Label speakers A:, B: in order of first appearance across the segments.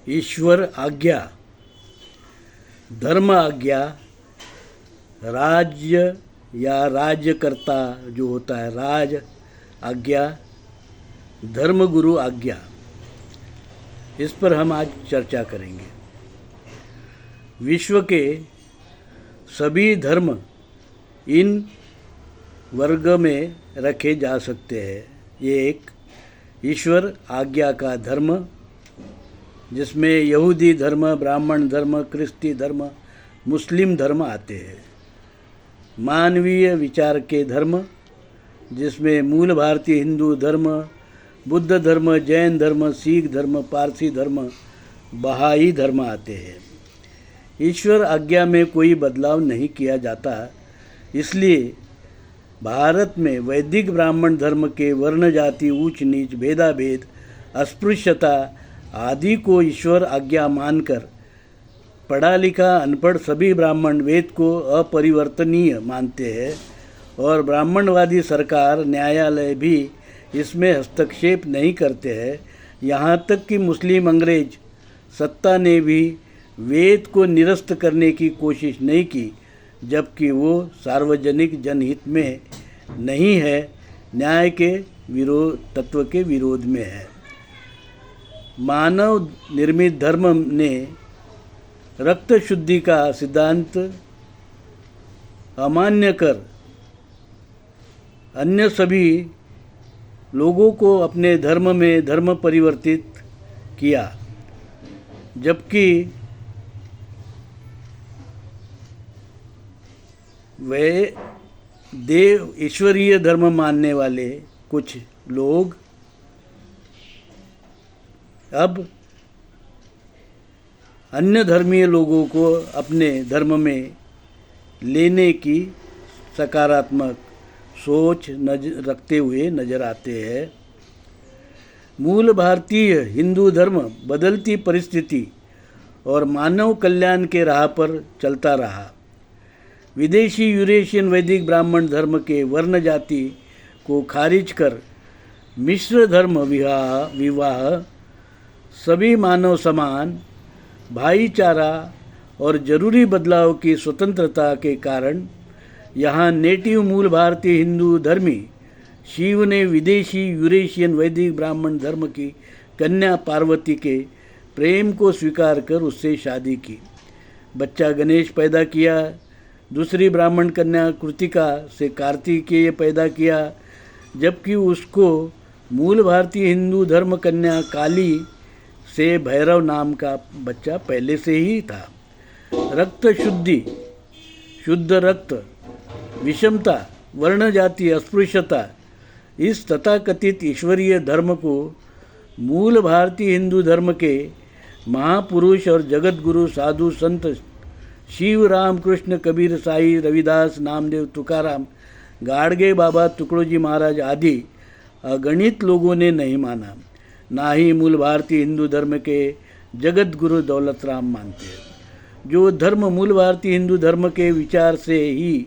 A: ईश्वर आज्ञा, धर्म आज्ञा, राज्य या राज्यकर्ता जो होता है राज आज्ञा, धर्मगुरु आज्ञा, इस पर हम आज चर्चा करेंगे। विश्व के सभी धर्म इन वर्ग में रखे जा सकते हैं। ये एक ईश्वर आज्ञा का धर्म, जिसमें यहूदी धर्म, ब्राह्मण धर्म, क्रिस्ती धर्म, मुस्लिम धर्म आते हैं। मानवीय विचार के धर्म, जिसमें मूल भारतीय हिंदू धर्म, बुद्ध धर्म, जैन धर्म, सिख धर्म, पारसी धर्म, बहाई धर्म आते हैं। ईश्वर आज्ञा में कोई बदलाव नहीं किया जाता, इसलिए भारत में वैदिक ब्राह्मण धर्म के वर्ण जाति, ऊंच नीच, भेदाभेद, अस्पृश्यता आदि को ईश्वर आज्ञा मानकर पढ़ा लिखा अनपढ़ सभी ब्राह्मण वेद को अपरिवर्तनीय मानते हैं और ब्राह्मणवादी सरकार, न्यायालय भी इसमें हस्तक्षेप नहीं करते हैं। यहाँ तक कि मुस्लिम अंग्रेज सत्ता ने भी वेद को निरस्त करने की कोशिश नहीं की, जबकि वो सार्वजनिक जनहित में नहीं है, न्याय के तत्व के विरोध में है। मानव निर्मित धर्म ने रक्त शुद्धि का सिद्धांत अमान्य कर अन्य सभी लोगों को अपने धर्म में धर्म परिवर्तित किया, जबकि वे देव ईश्वरीय धर्म मानने वाले कुछ लोग अब अन्य धर्मीय लोगों को अपने धर्म में लेने की सकारात्मक सोच रखते हुए नजर आते हैं। मूल भारतीय हिंदू धर्म बदलती परिस्थिति और मानव कल्याण के राह पर चलता रहा। विदेशी यूरेशियन वैदिक ब्राह्मण धर्म के वर्ण जाति को खारिज कर मिश्र धर्म विवाह, सभी मानव समान, भाईचारा और जरूरी बदलाव की स्वतंत्रता के कारण यहाँ नेटिव मूल भारतीय हिंदू धर्मी शिव ने विदेशी यूरेशियन वैदिक ब्राह्मण धर्म की कन्या पार्वती के प्रेम को स्वीकार कर उससे शादी की। बच्चा गणेश पैदा किया। दूसरी ब्राह्मण कन्या कृतिका से कार्तिकेय पैदा किया, जबकि उसको मूल भारतीय हिंदू धर्म कन्या काली से भैरव नाम का बच्चा पहले से ही था। रक्त शुद्धि, शुद्ध रक्त, विषमता, वर्ण जाति, अस्पृश्यता, इस तथाकथित ईश्वरीय धर्म को मूल भारतीय हिंदू धर्म के महापुरुष और जगत गुरु साधु संत शिव, राम, कृष्ण, कबीर, साई, रविदास, नामदेव, तुकाराम, गाडगे बाबा, तुकडोजी महाराज आदि अगणित लोगों ने नहीं माना, ना ही मूल भारतीय हिंदू धर्म के जगत गुरु दौलत राम मानते हैं। जो धर्म मूल भारतीय हिंदू धर्म के विचार से ही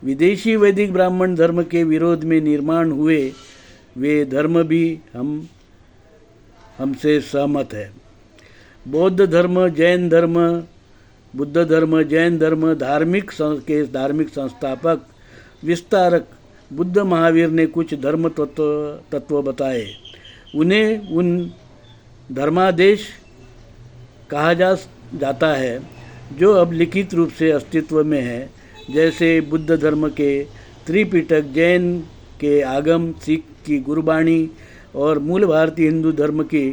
A: विदेशी वैदिक ब्राह्मण धर्म के विरोध में निर्माण हुए, वे धर्म भी हमसे सहमत है। बौद्ध धर्म, जैन धर्म, बुद्ध धर्म, जैन धर्म धार्मिक संस्थापक विस्तारक बुद्ध महावीर ने कुछ धर्म तत्व बताए। उन्हें उन धर्मादेश कहा जाता है जो अब लिखित रूप से अस्तित्व में है, जैसे बुद्ध धर्म के त्रिपिटक, जैन के आगम, सिख की गुरबाणी और मूल भारतीय हिंदू धर्म की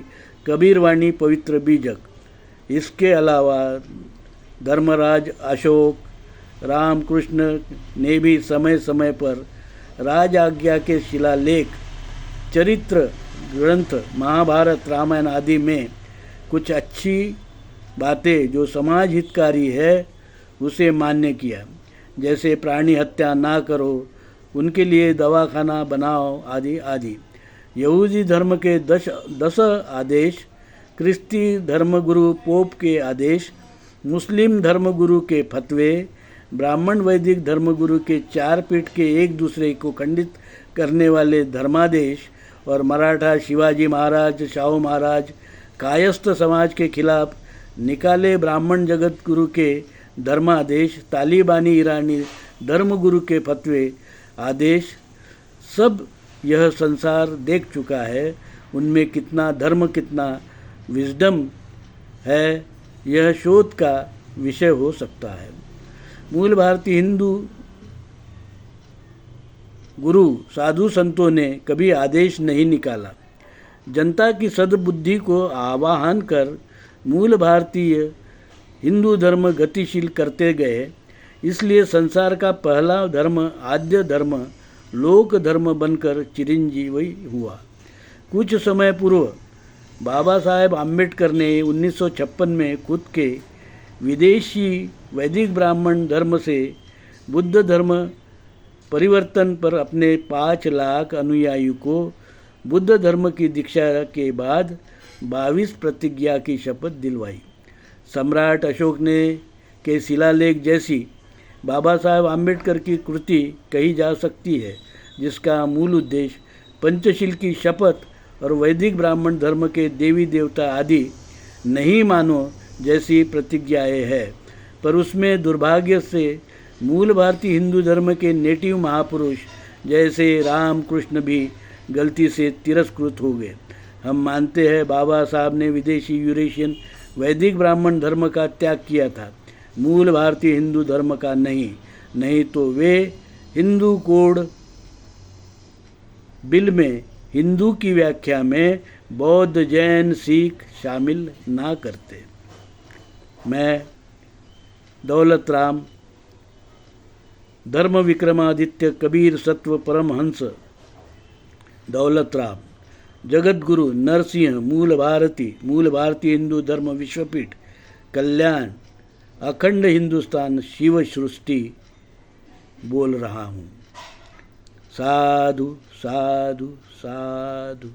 A: कबीरवाणी पवित्र बीजक। इसके अलावा धर्मराज अशोक, रामकृष्ण ने भी समय समय पर राज आज्ञा के शिलालेख, चरित्र ग्रंथ, महाभारत, रामायण आदि में कुछ अच्छी बातें जो समाज हितकारी है उसे मान्य किया, जैसे प्राणी हत्या ना करो, उनके लिए दवाखाना बनाओ आदि आदि। यहूदी धर्म के 10 आदेश, क्रिस्ती धर्मगुरु पोप के आदेश, मुस्लिम धर्मगुरु के फतवे, ब्राह्मण वैदिक धर्मगुरु के 4 पीठ के एक दूसरे को खंडित करने वाले धर्मादेश और मराठा शिवाजी महाराज, शाहू महाराज, कायस्थ समाज के खिलाफ निकाले ब्राह्मण जगत गुरु के धर्मादेश, तालिबानी ईरानी धर्मगुरु के फतवे आदेश, सब यह संसार देख चुका है। उनमें कितना धर्म, कितना विजडम है, यह शोध का विषय हो सकता है। मूल भारतीय हिंदू गुरु साधु संतों ने कभी आदेश नहीं निकाला। जनता की सद्बुद्धि को आवाहन कर मूल भारतीय हिंदू धर्म गतिशील करते गए। इसलिए संसार का पहला धर्म, आद्य धर्म, लोक धर्म बनकर चिरंजीवी हुआ। कुछ समय पूर्व बाबा साहेब आम्बेडकर ने 1956 में खुद के विदेशी वैदिक ब्राह्मण धर्म से बुद्ध धर्म परिवर्तन पर अपने 5 लाख अनुयायियों को बुद्ध धर्म की दीक्षा के बाद 22 प्रतिज्ञा की शपथ दिलवाई। सम्राट अशोक ने के शिलालेख जैसी बाबा साहेब आम्बेडकर की कृति कही जा सकती है, जिसका मूल उद्देश्य पंचशील की शपथ और वैदिक ब्राह्मण धर्म के देवी देवता आदि नहीं मानो जैसी प्रतिज्ञाएं है। पर उसमें दुर्भाग्य से मूल भारतीय हिंदू धर्म के नेटिव महापुरुष जैसे राम कृष्ण भी गलती से तिरस्कृत हो गए। हम मानते हैं बाबा साहब ने विदेशी यूरेशियन वैदिक ब्राह्मण धर्म का त्याग किया था, मूल भारतीय हिंदू धर्म का नहीं तो वे हिंदू कोड बिल में हिंदू की व्याख्या में बौद्ध, जैन, सिख शामिल ना करते। मैं दौलत राम, धर्म विक्रमादित्य कबीर सत्व परमहंस दौलत राम, जगत गुरु नरसिंह, मूल भारतीय हिंदू धर्म विश्वपीठ, कल्याण, अखंड हिंदुस्तान शिव सृष्टि बोल रहा हूँ। साधु साधु साधु।